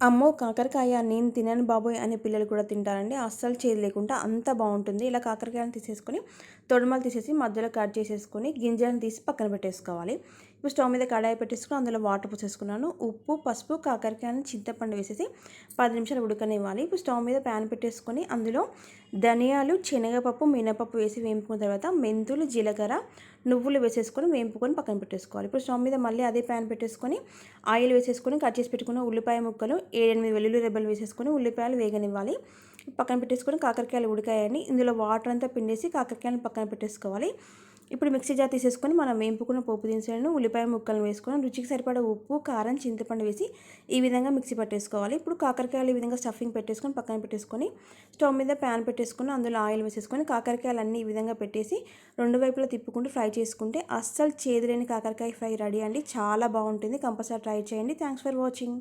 అమ్మో! కాకరకాయ నేను తినను బాబోయ్! అనే పిల్లలు కూడా తింటారండి. అస్సలు చేదు లేకుండా అంత బావుంటుంది. ఇలా కాకరకాయలను తీసేసుకొని, తొడిమలు తీసేసి మధ్యలో కట్ చేసేసుకొని, గింజలను తీసి పక్కన పెట్టేసుకోవాలి. ఇప్పుడు స్టవ్ మీద కడాయి పెట్టేసుకొని, అందులో వాటర్ పోసేసుకున్నాను. ఉప్పు, పసుపు, కాకరకాయలను చింతపండు వేసేసి 10 నిమిషాలు ఉడకనివ్వాలి. ఇప్పుడు స్టవ్ మీద ప్యాన్ పెట్టేసుకొని, అందులో ధనియాలు, శనగపప్పు, మినపప్పు వేసి వేయించుకున్న తర్వాత మెంతులు, జీలకర్ర, నువ్వులు వేసేసుకొని వేయింపుకొని పక్కన పెట్టేసుకోవాలి. ఇప్పుడు స్టవ్ మీద మళ్ళీ అదే ప్యాన్ పెట్టేసుకొని ఆయిల్ వేసేసుకొని కట్ చేసి పెట్టుకున్న ఉల్లిపాయ ముక్కలు 7, 8 వెల్లుల్లి రెబ్బలు వేసేసుకొని ఉల్లిపాయలు వేగనివ్వాలి. పక్కన పెట్టేసుకొని కాకరకాయలు ఉడికాయని ఇందులో వాటర్ అంతా పిండేసి కాకరకాయలను పక్కన పెట్టేసుకోవాలి. ఇప్పుడు మిక్సీ జార్ తీసేసుకొని మనం వేయింపుకున్న పోపు దినుసులను ఉల్లిపాయ ముక్కలను వేసుకొని రుచికి సరిపడా ఉప్పు, కారం, చింతపండు వేసి ఈ విధంగా మిక్సీ పట్టేసుకోవాలి. ఇప్పుడు కాకరకాయలు ఈ విధంగా స్టఫింగ్ పెట్టేసుకొని పక్కన పెట్టేసుకొని స్టవ్ మీద ప్యాన్ పెట్టేసుకొని అందులో ఆయిల్ వేసేసుకొని కాకరకాయలు అన్నీ ఈ విధంగా పెట్టేసి 2 వైపులా తిప్పుకుంటూ ఫ్రై చేసుకుంటే అస్సలు చేదులేని కాకరకాయ ఫ్రై రెడీ అండి. చాలా బాగుంటుంది. కంపల్సరీ ట్రై చేయండి. Thanks for watching.